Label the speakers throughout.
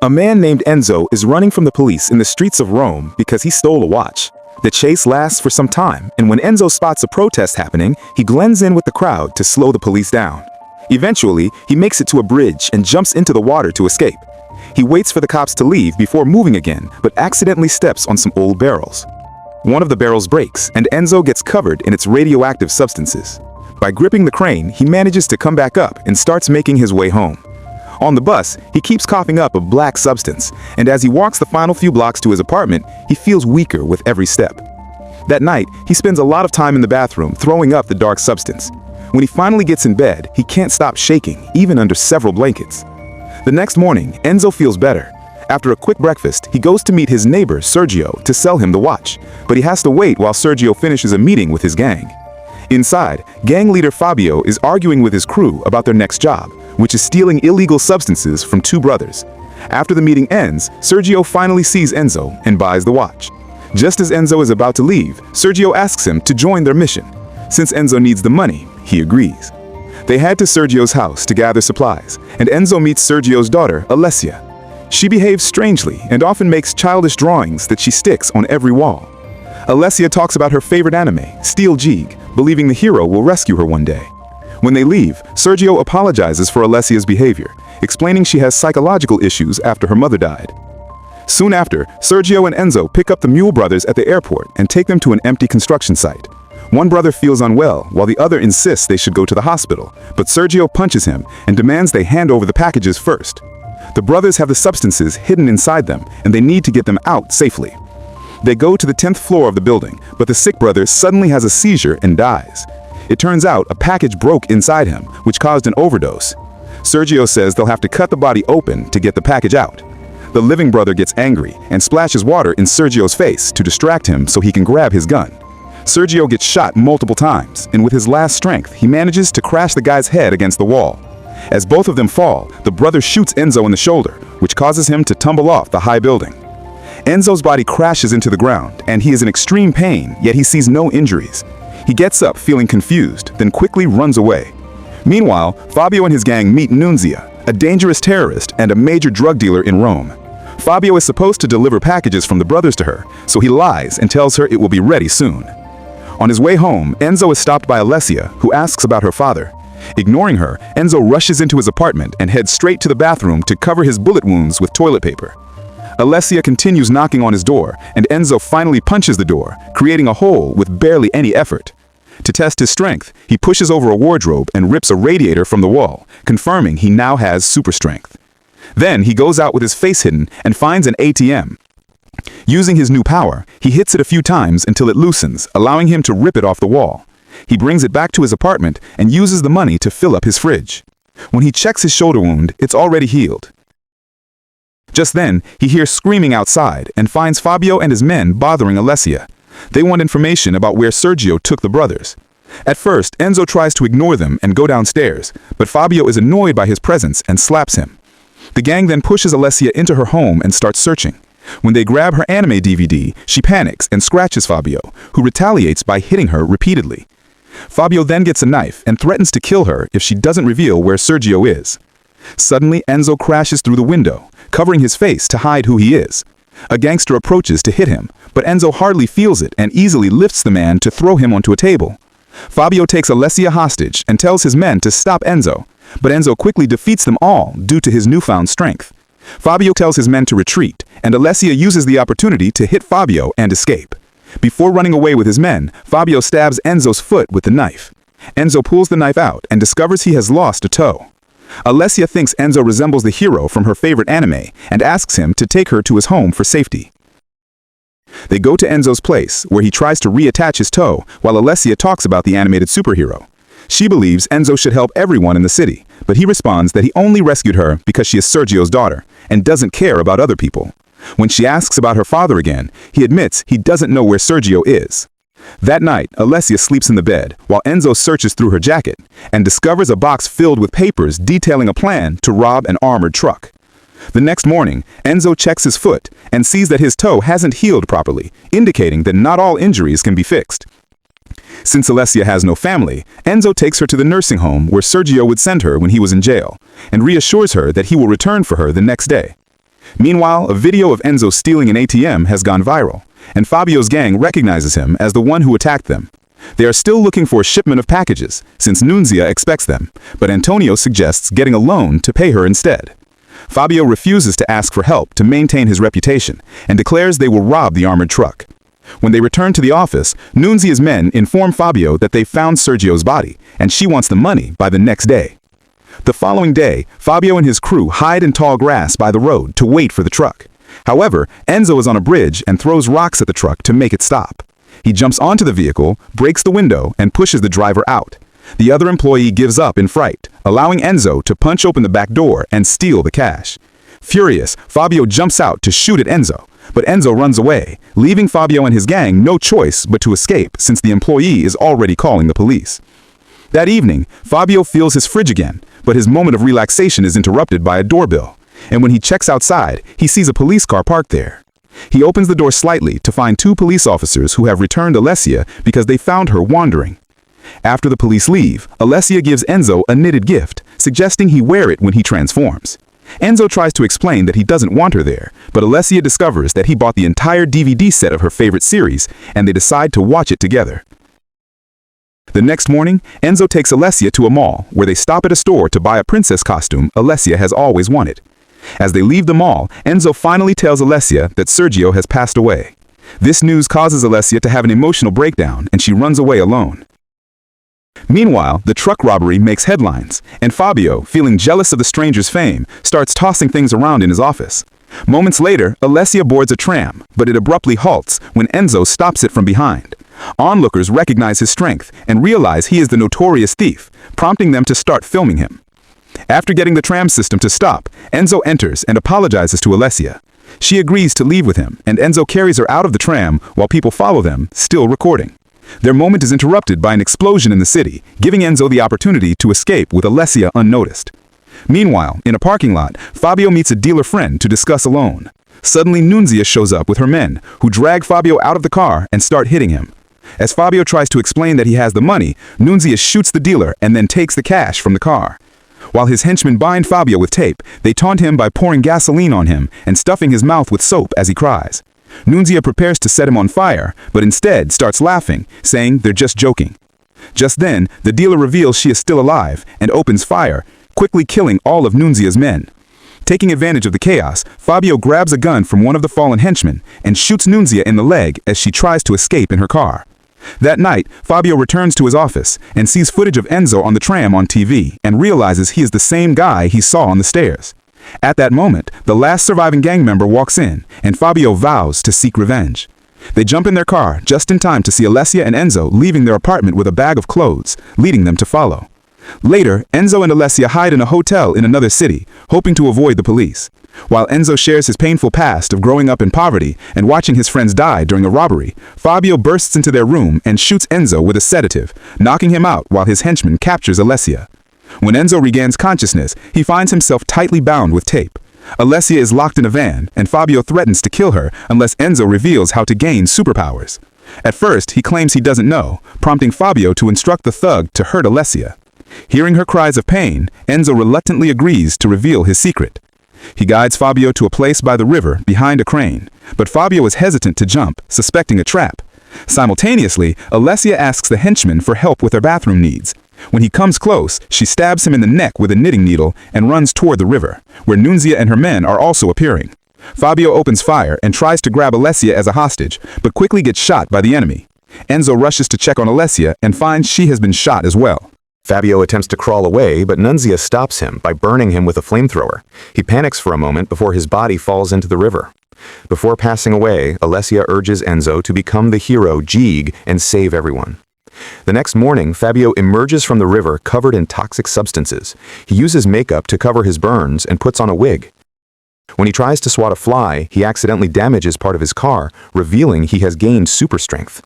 Speaker 1: A man named Enzo is running from the police in the streets of Rome because he stole a watch. The chase lasts for some time, and when Enzo spots a protest happening, he blends in with the crowd to slow the police down. Eventually, he makes it to a bridge and jumps into the water to escape. He waits for the cops to leave before moving again, but accidentally steps on some old barrels. One of the barrels breaks, and Enzo gets covered in its radioactive substances. By gripping the crane, he manages to come back up and starts making his way home. On the bus, he keeps coughing up a black substance, and as he walks the final few blocks to his apartment, he feels weaker with every step. That night, he spends a lot of time in the bathroom throwing up the dark substance. When he finally gets in bed, he can't stop shaking, even under several blankets. The next morning, Enzo feels better. After a quick breakfast, he goes to meet his neighbor, Sergio, to sell him the watch, but he has to wait while Sergio finishes a meeting with his gang. Inside, gang leader Fabio is arguing with his crew about their next job, which is stealing illegal substances from two brothers. After the meeting ends, Sergio finally sees Enzo and buys the watch. Just as Enzo is about to leave, Sergio asks him to join their mission. Since Enzo needs the money, he agrees. They head to Sergio's house to gather supplies, and Enzo meets Sergio's daughter, Alessia. She behaves strangely and often makes childish drawings that she sticks on every wall. Alessia talks about her favorite anime, Steel Jeeg, believing the hero will rescue her one day. When they leave, Sergio apologizes for Alessia's behavior, explaining she has psychological issues after her mother died. Soon after, Sergio and Enzo pick up the Mule brothers at the airport and take them to an empty construction site. One brother feels unwell, while the other insists they should go to the hospital, but Sergio punches him and demands they hand over the packages first. The brothers have the substances hidden inside them, and they need to get them out safely. They go to the 10th floor of the building, but the sick brother suddenly has a seizure and dies. It turns out a package broke inside him, which caused an overdose. Sergio says they'll have to cut the body open to get the package out. The living brother gets angry and splashes water in Sergio's face to distract him so he can grab his gun. Sergio gets shot multiple times, and with his last strength, he manages to crash the guy's head against the wall. As both of them fall, the brother shoots Enzo in the shoulder, which causes him to tumble off the high building. Enzo's body crashes into the ground, and he is in extreme pain, yet he sees no injuries. He gets up feeling confused, then quickly runs away. Meanwhile, Fabio and his gang meet Nunzia, a dangerous terrorist and a major drug dealer in Rome. Fabio is supposed to deliver packages from the brothers to her, so he lies and tells her it will be ready soon. On his way home, Enzo is stopped by Alessia, who asks about her father. Ignoring her, Enzo rushes into his apartment and heads straight to the bathroom to cover his bullet wounds with toilet paper. Alessia continues knocking on his door, and Enzo finally punches the door, creating a hole with barely any effort. To test his strength, he pushes over a wardrobe and rips a radiator from the wall, confirming he now has super strength. Then he goes out with his face hidden and finds an ATM. Using his new power, he hits it a few times until it loosens, allowing him to rip it off the wall. He brings it back to his apartment and uses the money to fill up his fridge. When he checks his shoulder wound, it's already healed. Just then, he hears screaming outside and finds Fabio and his men bothering Alessia. They want information about where Sergio took the brothers. At first, Enzo tries to ignore them and go downstairs, but Fabio is annoyed by his presence and slaps him. The gang then pushes Alessia into her home and starts searching. When they grab her anime DVD, she panics and scratches Fabio, who retaliates by hitting her repeatedly. Fabio then gets a knife and threatens to kill her if she doesn't reveal where Sergio is. Suddenly, Enzo crashes through the window, covering his face to hide who he is. A gangster approaches to hit him, but Enzo hardly feels it and easily lifts the man to throw him onto a table. Fabio takes Alessia hostage and tells his men to stop Enzo, but Enzo quickly defeats them all due to his newfound strength. Fabio tells his men to retreat, and Alessia uses the opportunity to hit Fabio and escape. Before running away with his men, Fabio stabs Enzo's foot with the knife. Enzo pulls the knife out and discovers he has lost a toe. Alessia thinks Enzo resembles the hero from her favorite anime and asks him to take her to his home for safety. They go to Enzo's place, where he tries to reattach his toe while Alessia talks about the animated superhero. She believes Enzo should help everyone in the city, but he responds that he only rescued her because she is Sergio's daughter and doesn't care about other people. When she asks about her father again, he admits he doesn't know where Sergio is. That night, Alessia sleeps in the bed while Enzo searches through her jacket and discovers a box filled with papers detailing a plan to rob an armored truck. The next morning, Enzo checks his foot and sees that his toe hasn't healed properly, indicating that not all injuries can be fixed. Since Alessia has no family, Enzo takes her to the nursing home where Sergio would send her when he was in jail, and reassures her that he will return for her the next day. Meanwhile, a video of Enzo stealing an ATM has gone viral, and Fabio's gang recognizes him as the one who attacked them. They are still looking for a shipment of packages, since Nunzia expects them, but Antonio suggests getting a loan to pay her instead. Fabio refuses to ask for help to maintain his reputation, and declares they will rob the armored truck. When they return to the office, Nunzia's men inform Fabio that they found Sergio's body, and she wants the money by the next day. The following day, Fabio and his crew hide in tall grass by the road to wait for the truck. However, Enzo is on a bridge and throws rocks at the truck to make it stop. He jumps onto the vehicle, breaks the window, and pushes the driver out. The other employee gives up in fright, allowing Enzo to punch open the back door and steal the cash. Furious, Fabio jumps out to shoot at Enzo, but Enzo runs away, leaving Fabio and his gang no choice but to escape since the employee is already calling the police. That evening, Fabio feels his fridge again, but his moment of relaxation is interrupted by a doorbell, and when he checks outside, he sees a police car parked there. He opens the door slightly to find two police officers who have returned Alessia because they found her wandering. After the police leave, Alessia gives Enzo a knitted gift, suggesting he wear it when he transforms. Enzo tries to explain that he doesn't want her there, but Alessia discovers that he bought the entire DVD set of her favorite series, and they decide to watch it together. The next morning, Enzo takes Alessia to a mall, where they stop at a store to buy a princess costume Alessia has always wanted. As they leave the mall, Enzo finally tells Alessia that Sergio has passed away. This news causes Alessia to have an emotional breakdown, and she runs away alone. Meanwhile, the truck robbery makes headlines, and Fabio, feeling jealous of the stranger's fame, starts tossing things around in his office. Moments later, Alessia boards a tram, but it abruptly halts when Enzo stops it from behind. Onlookers recognize his strength and realize he is the notorious thief, prompting them to start filming him. After getting the tram system to stop, Enzo enters and apologizes to Alessia. She agrees to leave with him, and Enzo carries her out of the tram while people follow them, still recording. Their moment is interrupted by an explosion in the city, giving Enzo the opportunity to escape with Alessia unnoticed. Meanwhile, in a parking lot, Fabio meets a dealer friend to discuss a loan. Suddenly, Nunzia shows up with her men, who drag Fabio out of the car and start hitting him. As Fabio tries to explain that he has the money, Nunzia shoots the dealer and then takes the cash from the car. While his henchmen bind Fabio with tape, they taunt him by pouring gasoline on him and stuffing his mouth with soap as he cries. Nunzia prepares to set him on fire, but instead starts laughing, saying they're just joking. Just then, the dealer reveals she is still alive and opens fire, quickly killing all of Nunzia's men. Taking advantage of the chaos, Fabio grabs a gun from one of the fallen henchmen and shoots Nunzia in the leg as she tries to escape in her car. That night, Fabio returns to his office and sees footage of Enzo on the tram on TV and realizes he is the same guy he saw on the stairs. At that moment, the last surviving gang member walks in, and Fabio vows to seek revenge. They jump in their car just in time to see Alessia and Enzo leaving their apartment with a bag of clothes, leading them to follow. Later, Enzo and Alessia hide in a hotel in another city, hoping to avoid the police. While Enzo shares his painful past of growing up in poverty and watching his friends die during a robbery, Fabio bursts into their room and shoots Enzo with a sedative, knocking him out while his henchman captures Alessia. When Enzo regains consciousness, he finds himself tightly bound with tape. Alessia is locked in a van, and Fabio threatens to kill her unless Enzo reveals how to gain superpowers. At first, he claims he doesn't know, prompting Fabio to instruct the thug to hurt Alessia. Hearing her cries of pain, Enzo reluctantly agrees to reveal his secret. He guides Fabio to a place by the river behind a crane, but Fabio is hesitant to jump, suspecting a trap. Simultaneously, Alessia asks the henchman for help with her bathroom needs. When he comes close, she stabs him in the neck with a knitting needle and runs toward the river, where Nunzia and her men are also appearing. Fabio opens fire and tries to grab Alessia as a hostage, but quickly gets shot by the enemy. Enzo rushes to check on Alessia and finds she has been shot as well.
Speaker 2: Fabio attempts to crawl away, but Nunzia stops him by burning him with a flamethrower. He panics for a moment before his body falls into the river. Before passing away, Alessia urges Enzo to become the hero Jeeg and save everyone. The next morning, Fabio emerges from the river covered in toxic substances. He uses makeup to cover his burns and puts on a wig. When he tries to swat a fly, he accidentally damages part of his car, revealing he has gained super strength.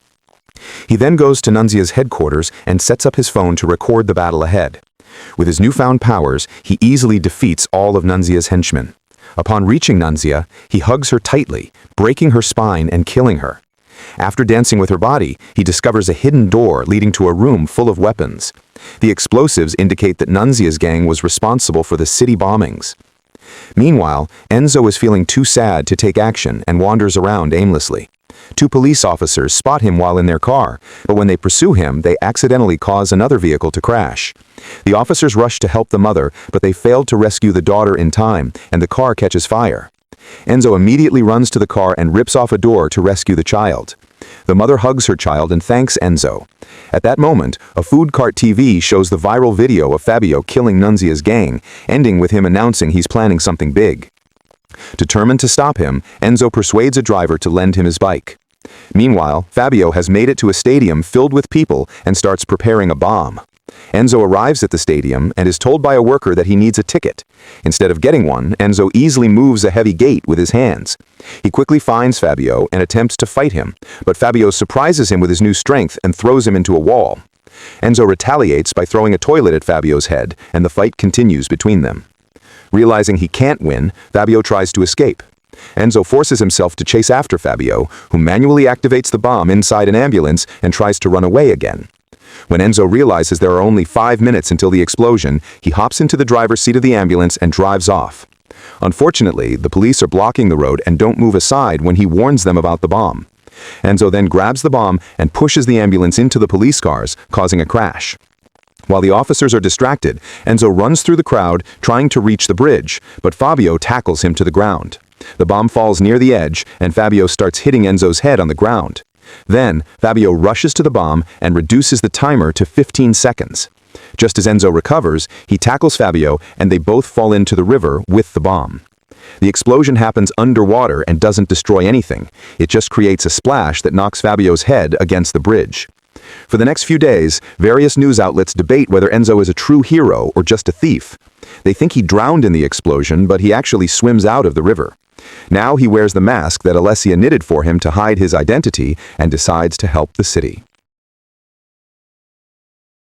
Speaker 2: He then goes to Nunzia's headquarters and sets up his phone to record the battle ahead. With his newfound powers, he easily defeats all of Nunzia's henchmen. Upon reaching Nunzia, he hugs her tightly, breaking her spine and killing her. After dancing with her body, he discovers a hidden door leading to a room full of weapons. The explosives indicate that Nunzia's gang was responsible for the city bombings. Meanwhile, Enzo is feeling too sad to take action and wanders around aimlessly. Two police officers spot him while in their car, but when they pursue him, they accidentally cause another vehicle to crash. The officers rush to help the mother, but they fail to rescue the daughter in time, and the car catches fire. Enzo immediately runs to the car and rips off a door to rescue the child. The mother hugs her child and thanks Enzo. At that moment, a food cart TV shows the viral video of Fabio killing Nunzia's gang, ending with him announcing he's planning something big. Determined to stop him, Enzo persuades a driver to lend him his bike. Meanwhile, Fabio has made it to a stadium filled with people and starts preparing a bomb. Enzo arrives at the stadium and is told by a worker that he needs a ticket. Instead of getting one, Enzo easily moves a heavy gate with his hands. He quickly finds Fabio and attempts to fight him, but Fabio surprises him with his new strength and throws him into a wall. Enzo retaliates by throwing a toilet at Fabio's head, and the fight continues between them. Realizing he can't win, Fabio tries to escape. Enzo forces himself to chase after Fabio, who manually activates the bomb inside an ambulance and tries to run away again. When Enzo realizes there are only 5 minutes until the explosion, he hops into the driver's seat of the ambulance and drives off. Unfortunately, the police are blocking the road and don't move aside when he warns them about the bomb. Enzo then grabs the bomb and pushes the ambulance into the police cars, causing a crash. While the officers are distracted, Enzo runs through the crowd, trying to reach the bridge, but Fabio tackles him to the ground. The bomb falls near the edge, and Fabio starts hitting Enzo's head on the ground. Then, Fabio rushes to the bomb and reduces the timer to 15 seconds. Just as Enzo recovers, he tackles Fabio, and they both fall into the river with the bomb. The explosion happens underwater and doesn't destroy anything. It just creates a splash that knocks Fabio's head against the bridge. For the next few days, various news outlets debate whether Enzo is a true hero or just a thief. They think he drowned in the explosion, but he actually swims out of the river. Now he wears the mask that Alessia knitted for him to hide his identity and decides to help the city.